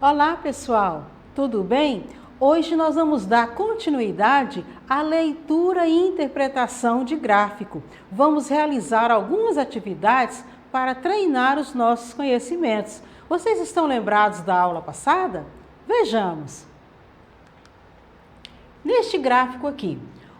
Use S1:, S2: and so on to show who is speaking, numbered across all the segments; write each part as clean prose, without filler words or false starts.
S1: Olá, pessoal, tudo bem? Hoje nós vamos dar continuidade à leitura e interpretação de gráfico. Vamos realizar algumas atividades para treinar os nossos conhecimentos. Vocês estão lembrados da aula passada? Vejamos. Neste gráfico aqui,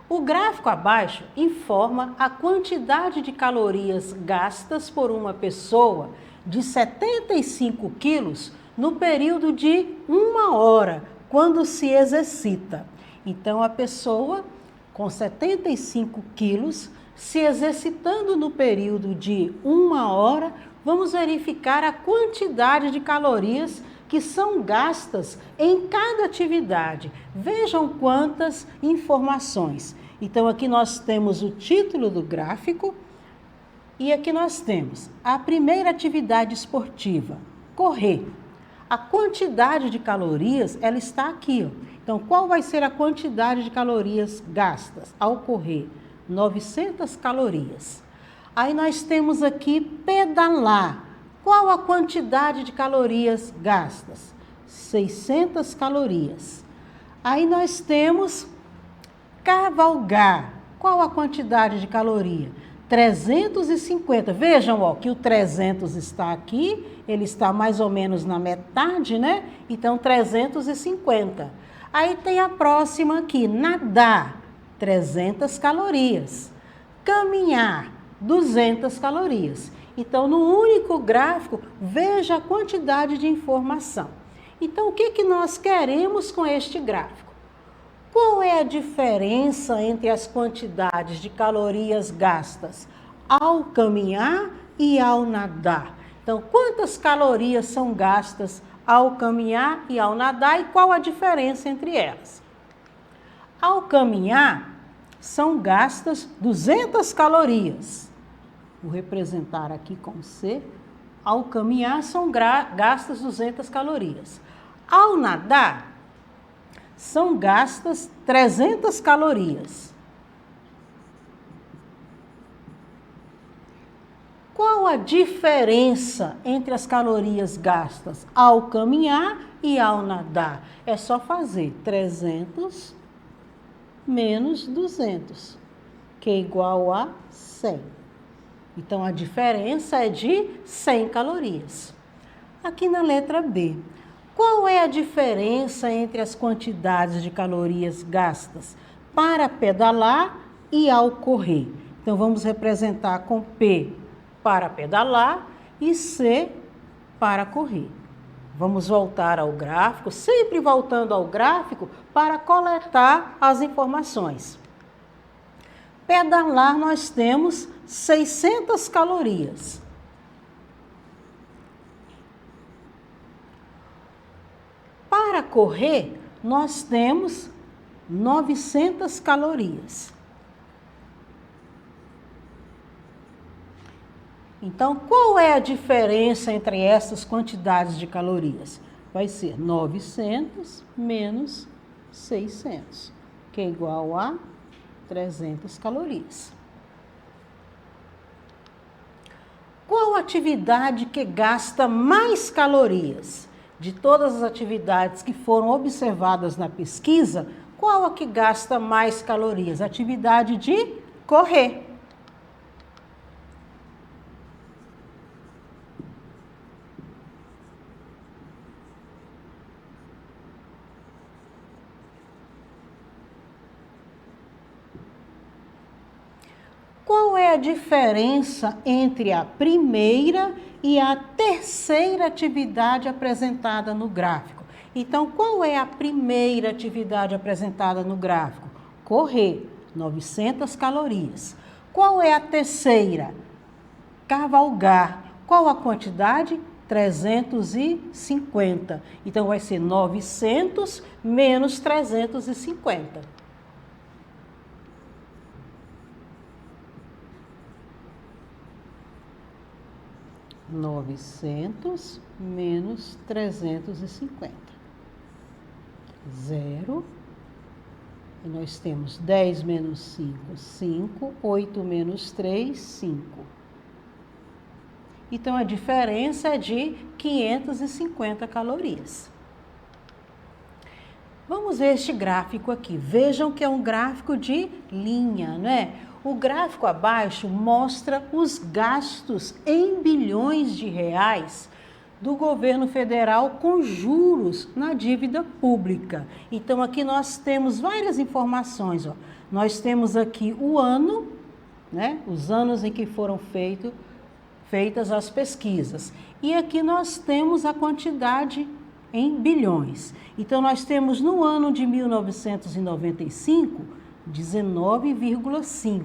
S1: o gráfico abaixo informa a quantidade de calorias gastas por uma pessoa de 75 quilos no período de 1 hora, quando se exercita. Então, a pessoa com 75 quilos se exercitando no período de 1 hora, vamos verificar a quantidade de calorias que são gastas em cada atividade. Vejam quantas informações. Então, aqui nós temos o título do gráfico e aqui nós temos a primeira atividade esportiva, correr. A quantidade de calorias, ela está aqui, ó. Então, qual vai ser a quantidade de calorias gastas ao correr? 900 calorias. Aí nós temos aqui pedalar. Qual a quantidade de calorias gastas? 600 calorias. Aí nós temos cavalgar. Qual a quantidade de caloria? 350. Vejam, ó, que o 300 está aqui, ele está mais ou menos na metade, né? Então, 350. Aí tem a próxima aqui, nadar, 300 calorias. Caminhar, 200 calorias. Então, no único gráfico, veja a quantidade de informação. Então, o que nós queremos com este gráfico? Qual é a diferença entre as quantidades de calorias gastas ao caminhar e ao nadar? Então, quantas calorias são gastas ao caminhar e ao nadar e qual a diferença entre elas? Ao caminhar, são gastas 200 calorias. Vou representar aqui com C. Ao caminhar, são gastas 200 calorias. Ao nadar, são gastas 300 calorias. Qual a diferença entre as calorias gastas ao caminhar e ao nadar? É só fazer 300 menos 200, que é igual a 100. Então, a diferença é de 100 calorias. Aqui na letra B. Qual é a diferença entre as quantidades de calorias gastas para pedalar e ao correr? Então, vamos representar com P para pedalar e C para correr. Vamos voltar ao gráfico, sempre voltando ao gráfico para coletar as informações. Pedalar, nós temos 600 calorias. Para correr, nós temos 900 calorias. Então, qual é a diferença entre essas quantidades de calorias? Vai ser 900 menos 600, que é igual a 300 calorias. Qual atividade que gasta mais calorias? De todas as atividades que foram observadas na pesquisa, qual a que gasta mais calorias? Atividade de correr. Qual é a diferença entre a primeira e a terceira atividade apresentada no gráfico? Então, qual é a primeira atividade apresentada no gráfico? Correr, 900 calorias. Qual é a terceira? Cavalgar. Qual a quantidade? 350. Então, vai ser 900 menos 350. 900 menos 350. 0. E nós temos 10 menos 5, 5. 8 menos 3, 5. Então, a diferença é de 550 calorias. Vamos ver este gráfico aqui. Vejam que é um gráfico de linha, né? O gráfico abaixo mostra os gastos em bilhões de reais do governo federal com juros na dívida pública. Então, aqui nós temos várias informações, ó. Nós temos aqui o ano, né? Os anos em que foram feitas as pesquisas. E aqui nós temos a quantidade em bilhões. Então, nós temos no ano de 1995, 19,5.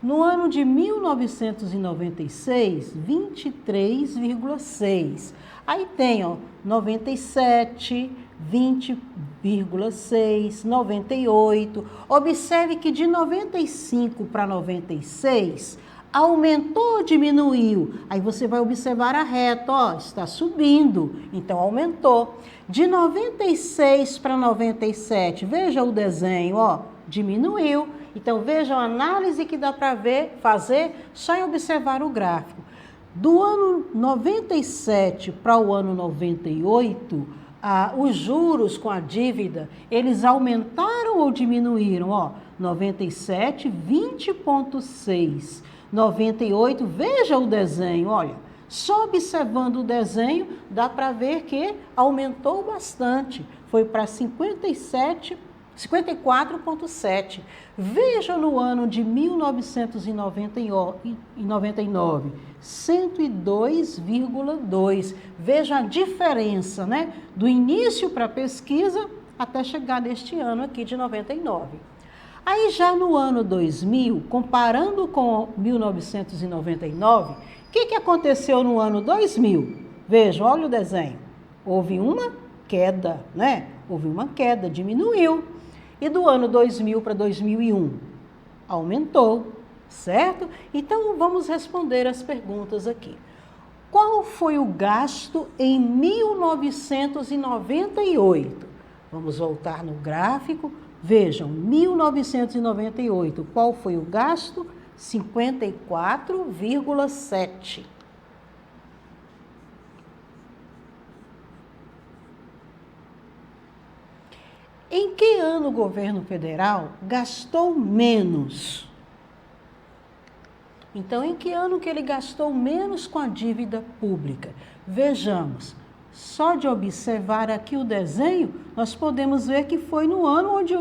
S1: No ano de 1996, 23,6. Aí tem, ó, 97, 20,6, 98. Observe que de 95 para 96, aumentou ou diminuiu? Aí você vai observar a reta, ó, está subindo, então aumentou. De 96 para 97, veja o desenho, ó, diminuiu. Então, vejam a análise que dá para fazer só em observar o gráfico. Do ano 97 para o ano 98, os juros com a dívida, eles aumentaram ou diminuíram? Ó, 97, 20,6. 98, veja o desenho, olha. Só observando o desenho, dá para ver que aumentou bastante. Foi para 54,7. Veja no ano de 1999, 102,2. Veja a diferença, né? Do início para a pesquisa até chegar neste ano aqui de 99. Aí já no ano 2000, comparando com 1999, o que aconteceu no ano 2000? Veja, olha o desenho. Houve uma queda, né? Houve uma queda, diminuiu. E do ano 2000 para 2001, aumentou, certo? Então, vamos responder as perguntas aqui. Qual foi o gasto em 1998? Vamos voltar no gráfico. Vejam, 1998, qual foi o gasto? 54,7. Em que ano o governo federal gastou menos? Então, em que ano que ele gastou menos com a dívida pública? Vejamos, só de observar aqui o desenho, nós podemos ver que foi no ano onde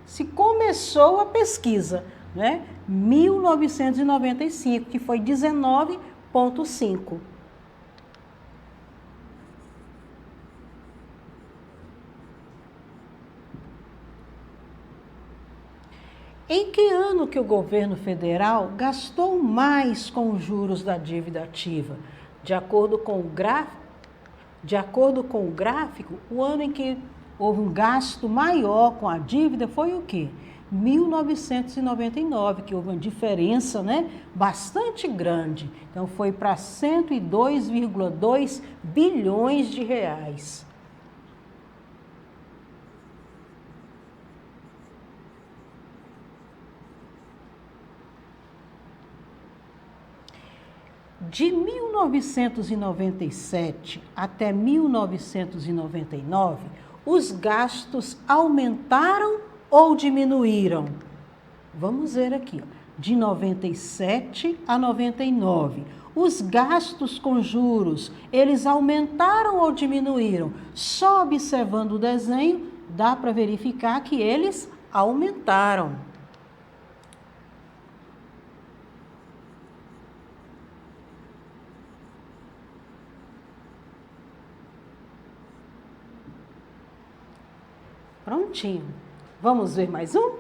S1: se começou a pesquisa, né? 1995, que foi 19,5. Em que ano que o governo federal gastou mais com os juros da dívida ativa? De acordo com o gráfico, o ano em que houve um gasto maior com a dívida foi o quê? 1999, que houve uma diferença, né, bastante grande. Então, foi para 102,2 bilhões de reais. De 1997 até 1999, os gastos aumentaram ou diminuíram? Vamos ver aqui, ó. De 97 a 99, os gastos com juros, eles aumentaram ou diminuíram? Só observando o desenho, dá para verificar que eles aumentaram. Prontinho. Vamos ver mais um?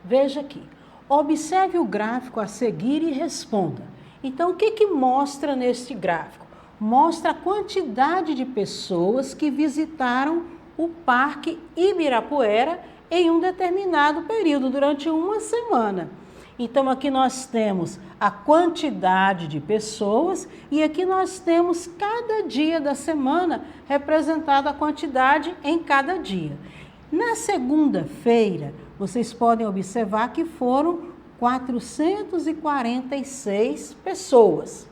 S1: Veja aqui. Observe o gráfico a seguir e responda. Então, o que mostra neste gráfico? Mostra a quantidade de pessoas que visitaram o Parque Ibirapuera em um determinado período, durante uma semana. Então, aqui nós temos a quantidade de pessoas e aqui nós temos cada dia da semana representada a quantidade em cada dia. Na segunda-feira, vocês podem observar que foram 446 pessoas.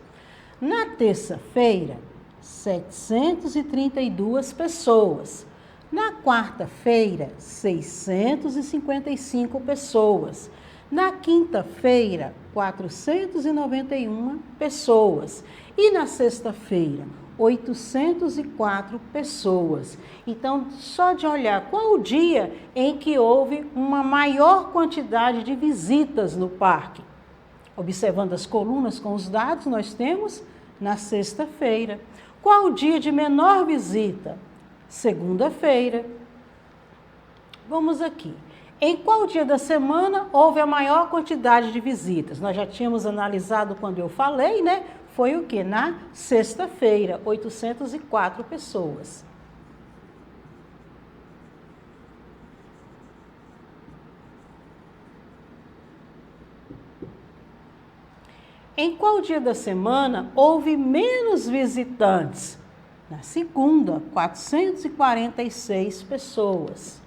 S1: Na terça-feira, 732 pessoas. Na quarta-feira, 655 pessoas. Na quinta-feira, 491 pessoas. E na sexta-feira, 804 pessoas. Então, só de olhar qual o dia em que houve uma maior quantidade de visitas no parque. Observando as colunas com os dados, nós temos na sexta-feira. Qual o dia de menor visita? Segunda-feira. Vamos aqui. Em qual dia da semana houve a maior quantidade de visitas? Nós já tínhamos analisado quando eu falei, né? Foi o quê? Na sexta-feira, 804 pessoas. Em qual dia da semana houve menos visitantes? Na segunda, 446 pessoas.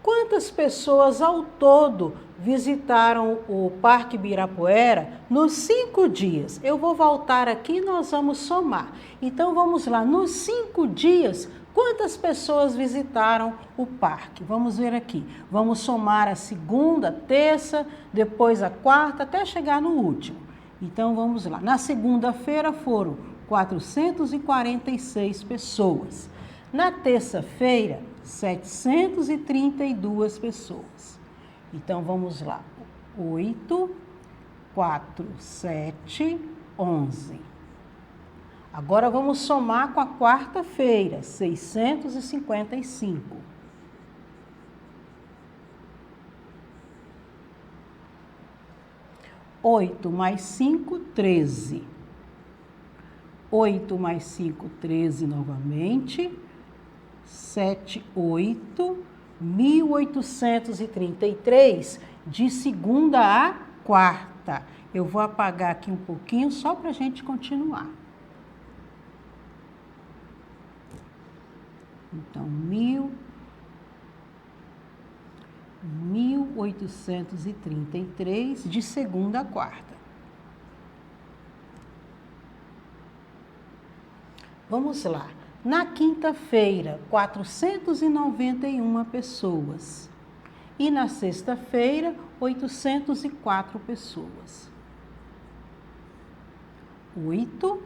S1: Quantas pessoas ao todo visitaram o Parque Ibirapuera nos 5 dias? Eu vou voltar aqui e nós vamos somar. Então, vamos lá. Nos 5 dias, quantas pessoas visitaram o parque? Vamos ver aqui. Vamos somar a segunda, terça, depois a quarta, até chegar no último. Então, vamos lá. Na segunda-feira foram 446 pessoas. Na terça-feira, 732 pessoas. Então, vamos lá. 8, 4, 7, 11. Agora, vamos somar com a quarta-feira, 655. Oito mais 5, 13. 8 mais 5, 13 novamente. 7, 8, 1833, de segunda a quarta. Eu vou apagar aqui um pouquinho só para a gente continuar. Então, 1833, de segunda a quarta. Vamos lá. Na quinta-feira, 491 pessoas. E na sexta-feira, 804 pessoas. 8,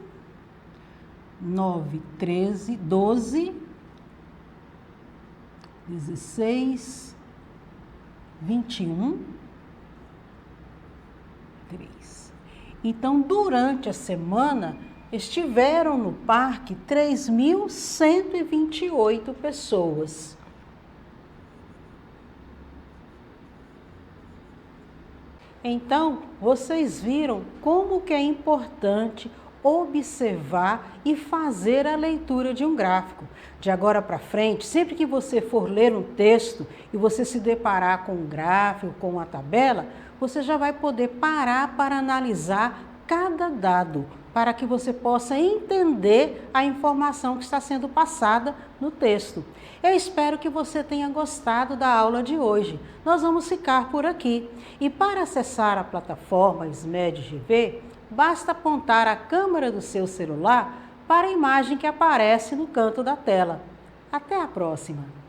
S1: 9, 13, 12, 16, 21, 3. Então, durante a semana, estiveram no parque 3.128 pessoas. Então, vocês viram como que é importante observar e fazer a leitura de um gráfico. De agora para frente, sempre que você for ler um texto e você se deparar com um gráfico, com uma tabela, você já vai poder parar para analisar cada dado, para que você possa entender a informação que está sendo passada no texto. Eu espero que você tenha gostado da aula de hoje. Nós vamos ficar por aqui. E para acessar a plataforma SMED-GV, basta apontar a câmera do seu celular para a imagem que aparece no canto da tela. Até a próxima!